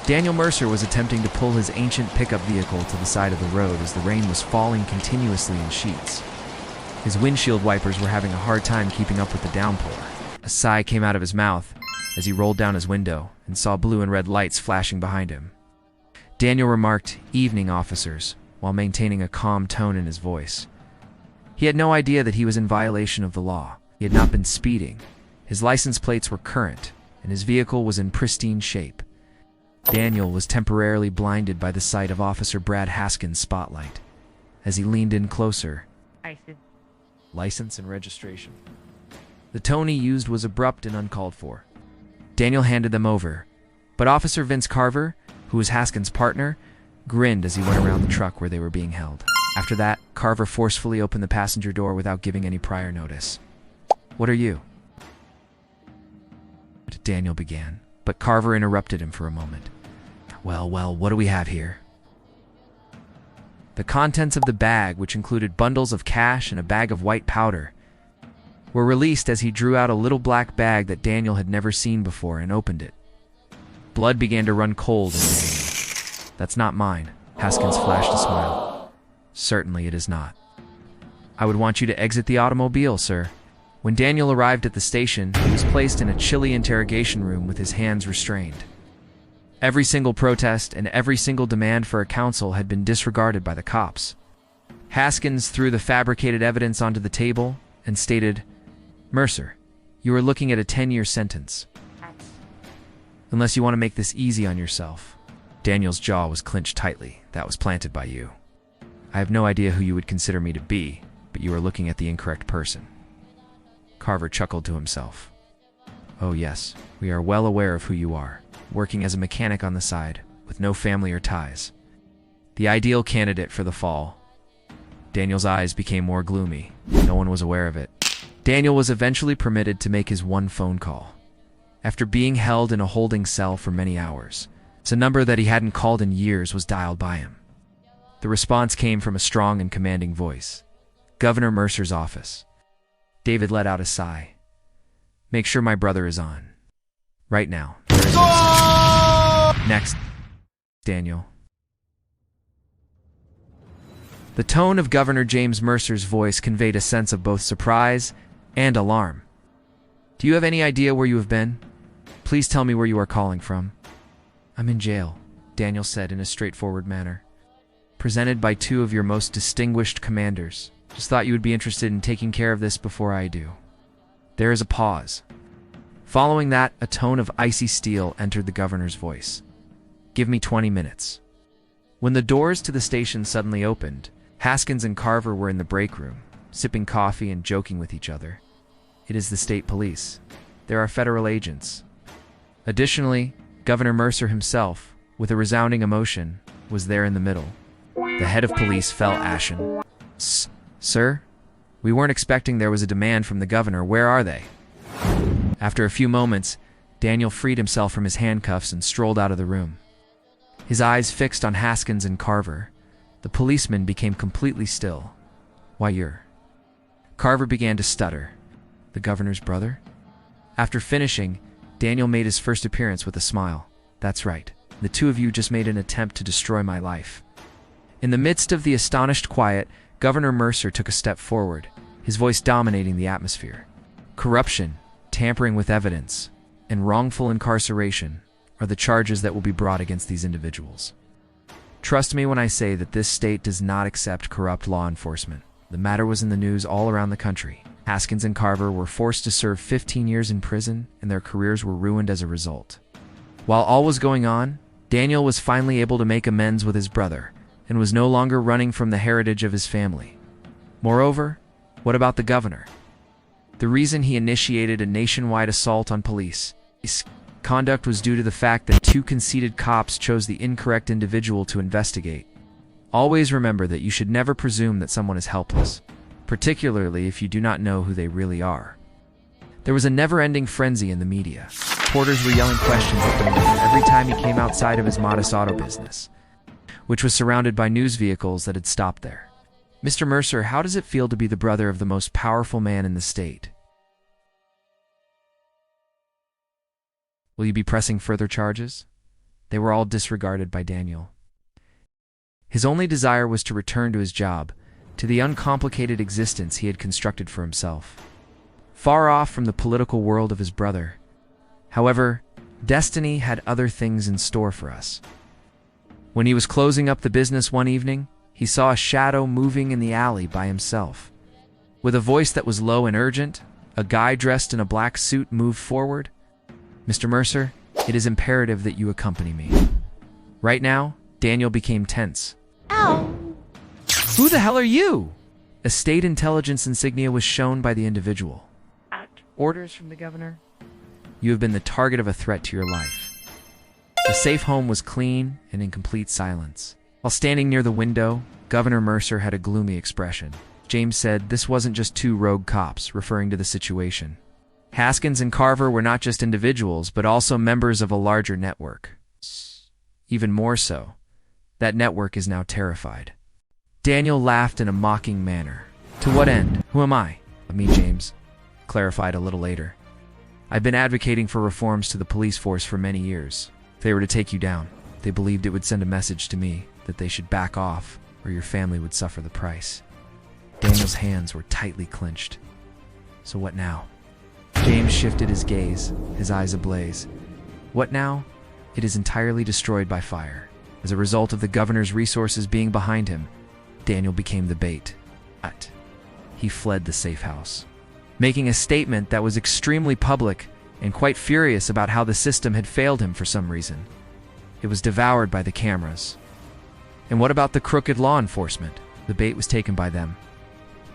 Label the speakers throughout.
Speaker 1: Daniel Mercer was attempting to pull his ancient pickup vehicle to the side of the road as the rain was falling continuously in sheets. His windshield wipers were having a hard time keeping up with the downpour. A sigh came out of his mouth as he rolled down his window and saw blue and red lights flashing behind him. Daniel remarked, "Evening, officers," while maintaining a calm tone in his voice. He had no idea that he was in violation of the law. He had not been speeding. His license plates were current, and his vehicle was in pristine shape. Daniel was temporarily blinded by the sight of Officer Brad Haskins' spotlight. As he leaned in closer, license and registration. The tone he used was abrupt and uncalled for. Daniel handed them over, but Officer Vince Carver, who was Haskins' partner, grinned as he went around the truck where they were being held. After that, Carver forcefully opened the passenger door without giving any prior notice. "What are you?" Daniel began, but Carver interrupted him for a moment. Well, what do we have here?" The contents of the bag, which included bundles of cash and a bag of white powder, were released as he drew out a little black bag that Daniel had never seen before and opened it. Blood began to run cold in Daniel. "That's not mine." Haskins flashed a smile. "Certainly it is not." "I would want you to exit the automobile, sir." When Daniel arrived at the station, he was placed in a chilly interrogation room with his hands restrained. Every single protest and every single demand for a counsel had been disregarded by the cops. Haskins threw the fabricated evidence onto the table and stated, "Mercer, you are looking at a 10-year sentence. Unless you want to make this easy on yourself." Daniel's jaw was clenched tightly. "That was planted by you. I have no idea who you would consider me to be, but you are looking at the incorrect person." Carver chuckled to himself. "Oh yes, we are well aware of who you are, working as a mechanic on the side, with no family or ties. The ideal candidate for the fall." Daniel's eyes became more gloomy. No one was aware of it. Daniel was eventually permitted to make his one phone call. After being held in a holding cell for many hours, a number that he hadn't called in years was dialed by him. The response came from a strong and commanding voice. "Governor Mercer's office." David let out a sigh. "Make sure my brother is on. Right now." "Next, Daniel." The tone of Governor James Mercer's voice conveyed a sense of both surprise and alarm. "Do you have any idea where you have been? Please tell me where you are calling from." "I'm in jail," Daniel said in a straightforward manner. "Presented by two of your most distinguished commanders. Just thought you would be interested in taking care of this before I do." There is a pause. Following that, a tone of icy steel entered the governor's voice. "Give me 20 minutes. When the doors to the station suddenly opened, Haskins and Carver were in the break room, sipping coffee and joking with each other. "It is the state police. There are federal agents." Additionally, Governor Mercer himself, with a resounding emotion, was there in the middle. The head of police fell ashen. "Sir, we weren't expecting there was a demand from the governor. Where are they?" After a few moments, Daniel freed himself from his handcuffs and strolled out of the room. His eyes fixed on Haskins and Carver. The policeman became completely still. "Why, you're..." Carver began to stutter. "The governor's brother?" After finishing, Daniel made his first appearance with a smile. "That's right. The two of you just made an attempt to destroy my life." In the midst of the astonished quiet, Governor Mercer took a step forward, his voice dominating the atmosphere. "Corruption, tampering with evidence, and wrongful incarceration are the charges that will be brought against these individuals. Trust me when I say that this state does not accept corrupt law enforcement. The matter was in the news all around the country. Haskins and Carver were forced to serve 15 years in prison, and their careers were ruined as a result." While all was going on, Daniel was finally able to make amends with his brother, and was no longer running from the heritage of his family. Moreover, what about the governor? The reason he initiated a nationwide assault on police conduct was due to the fact that two conceited cops chose the incorrect individual to investigate. Always remember that you should never presume that someone is helpless, particularly if you do not know who they really are. There was a never-ending frenzy in the media. Reporters were yelling questions at Daniel every time he came outside of his modest auto business, which was surrounded by news vehicles that had stopped there. "Mr. Mercer, how does it feel to be the brother of the most powerful man in the state? Will you be pressing further charges?" they were all disregarded by Daniel. His only desire was to return to his job, to the uncomplicated existence he had constructed for himself, far off from the political world of his brother. However, destiny had other things in store for us. When he was closing up the business one evening, he saw a shadow moving in the alley by himself. With a voice that was low and urgent, a guy dressed in a black suit moved forward. "Mr. Mercer, it is imperative that you accompany me." Right now, Daniel became tense.
Speaker 2: Ow!
Speaker 1: "Who the hell are you?" A state intelligence insignia was shown by the individual. "Orders from the governor?" "You have been the target of a threat to your life." The safe home was clean and in complete silence. While standing near the window, Governor Mercer had a gloomy expression. James said this wasn't just two rogue cops, referring to the situation. Haskins and Carver were not just individuals, but also members of a larger network. Even more so, that network is now terrified. Daniel laughed in a mocking manner. "To what end? Who am I?" "Me, James," clarified a little later. "I've been advocating for reforms to the police force for many years. If they were to take you down, they believed it would send a message to me that they should back off or your family would suffer the price." Daniel's hands were tightly clenched. "So what now?" James shifted his gaze, his eyes ablaze. "What now? It is entirely destroyed by fire. As a result of the governor's resources being behind him, Daniel became the bait. He fled the safe house, making a statement that was extremely public and quite furious about how the system had failed him for some reason. It was devoured by the cameras. And what about the crooked law enforcement? The bait was taken by them.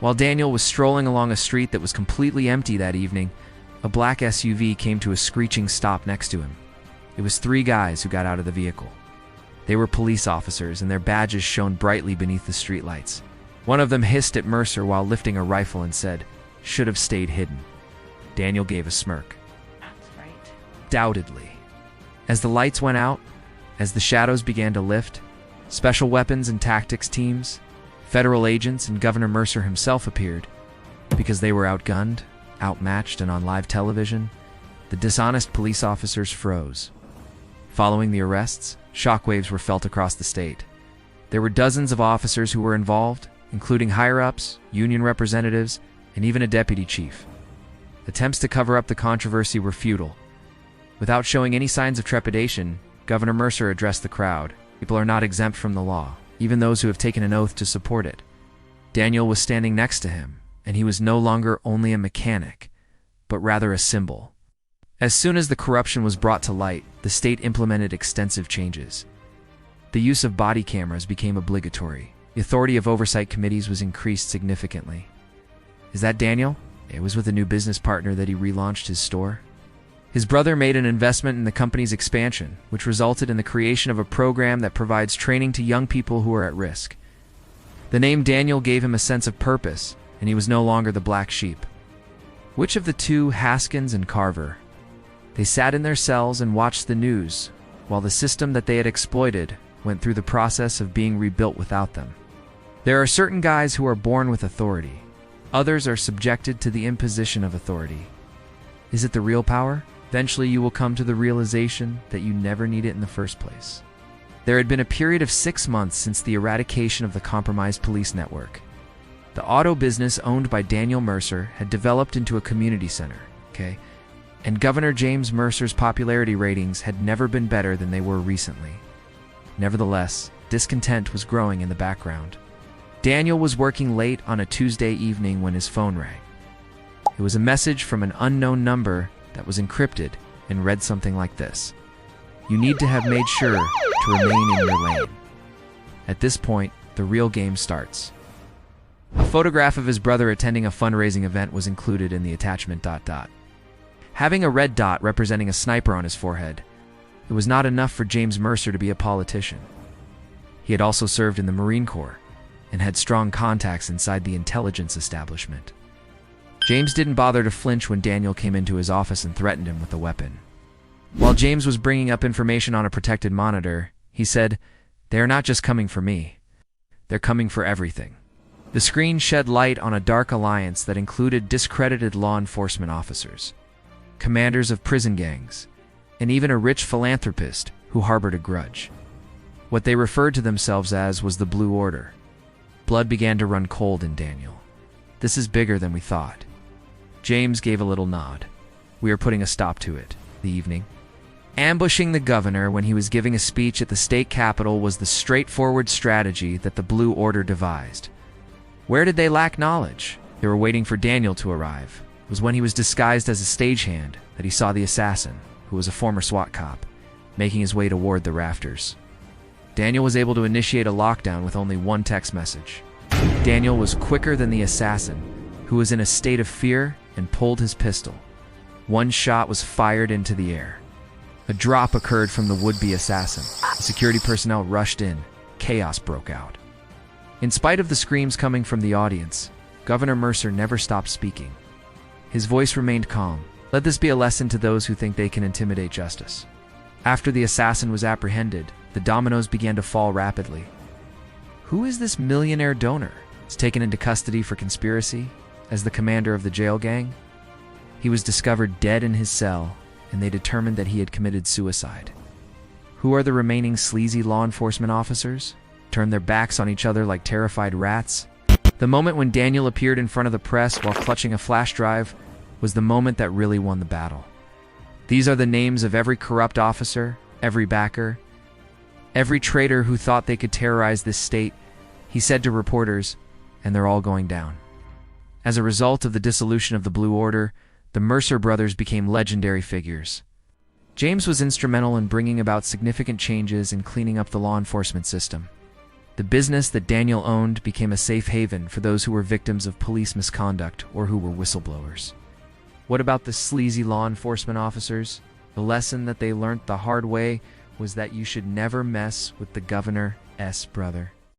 Speaker 1: While Daniel was strolling along a street that was completely empty that evening, a black SUV came to a screeching stop next to him. It was three guys who got out of the vehicle. They were police officers, and their badges shone brightly beneath the streetlights. One of them hissed at Mercer while lifting a rifle and said, "Should have stayed hidden." Daniel gave a smirk.
Speaker 2: That's right.
Speaker 1: Doubtedly. As the lights went out, as the shadows began to lift, special weapons and tactics teams, federal agents, and Governor Mercer himself appeared. Because they were outgunned, outmatched, and on live television, the dishonest police officers froze. Following the arrests, shockwaves were felt across the state. There were dozens of officers who were involved, including higher-ups, union representatives, and even a deputy chief. Attempts to cover up the controversy were futile. Without showing any signs of trepidation, Governor Mercer addressed the crowd. People are not exempt from the law, even those who have taken an oath to support it. Daniel was standing next to him, and he was no longer only a mechanic, but rather a symbol. As soon as the corruption was brought to light, the state implemented extensive changes. The use of body cameras became obligatory. The authority of oversight committees was increased significantly. Is that Daniel? It was with a new business partner that he relaunched his store. His brother made an investment in the company's expansion, which resulted in the creation of a program that provides training to young people who are at risk. The name Daniel gave him a sense of purpose, and he was no longer the black sheep. Which of the two, Haskins and Carver? They sat in their cells and watched the news, while the system that they had exploited went through the process of being rebuilt without them. There are certain guys who are born with authority. Others are subjected to the imposition of authority. Is it the real power? Eventually you will come to the realization that you never need it in the first place. There had been a period of 6 months since the eradication of the compromised police network. The auto business owned by Daniel Mercer had developed into a community center, and Governor James Mercer's popularity ratings had never been better than they were recently. Nevertheless, discontent was growing in the background. Daniel was working late on a Tuesday evening when his phone rang. It was a message from an unknown number that was encrypted and read something like this: "You need to have made sure to remain in your lane." At this point, the real game starts. A photograph of his brother attending a fundraising event was included in the attachment. Having a red dot representing a sniper on his forehead, it was not enough for James Mercer to be a politician. He had also served in the Marine Corps and had strong contacts inside the intelligence establishment. James didn't bother to flinch when Daniel came into his office and threatened him with a weapon. While James was bringing up information on a protected monitor, he said, "They are not just coming for me. They're coming for everything." The screen shed light on a dark alliance that included discredited law enforcement officers, commanders of prison gangs, and even a rich philanthropist who harbored a grudge. What they referred to themselves as was the Blue Order. Blood began to run cold in Daniel. "This is bigger than we thought." James gave a little nod. "We are putting a stop to it." The evening. Ambushing the governor when he was giving a speech at the state capitol was the straightforward strategy that the Blue Order devised. Where did they lack knowledge? They were waiting for Daniel to arrive. It was when he was disguised as a stagehand that he saw the assassin, who was a former SWAT cop, making his way toward the rafters. Daniel was able to initiate a lockdown with only one text message. Daniel was quicker than the assassin, who was in a state of fear and pulled his pistol. One shot was fired into the air. A drop occurred from the would-be assassin. The security personnel rushed in. Chaos broke out. In spite of the screams coming from the audience, Governor Mercer never stopped speaking. His voice remained calm. "Let this be a lesson to those who think they can intimidate justice." After the assassin was apprehended, the dominoes began to fall rapidly. Who is this millionaire donor? He's taken into custody for conspiracy as the commander of the jail gang. He was discovered dead in his cell, and they determined that he had committed suicide. Who are the remaining sleazy law enforcement officers? Turned their backs on each other like terrified rats? The moment when Daniel appeared in front of the press while clutching a flash drive was the moment that really won the battle. These are the names of every corrupt officer, every backer, every traitor who thought they could terrorize this state, he said to reporters, and they're all going down. As a result of the dissolution of the Blue Order, the Mercer brothers became legendary figures. James was instrumental in bringing about significant changes in cleaning up the law enforcement system. The business that Daniel owned became a safe haven for those who were victims of police misconduct or who were whistleblowers. What about the sleazy law enforcement officers? The lesson that they learned the hard way was that you should never mess with the governor's brother.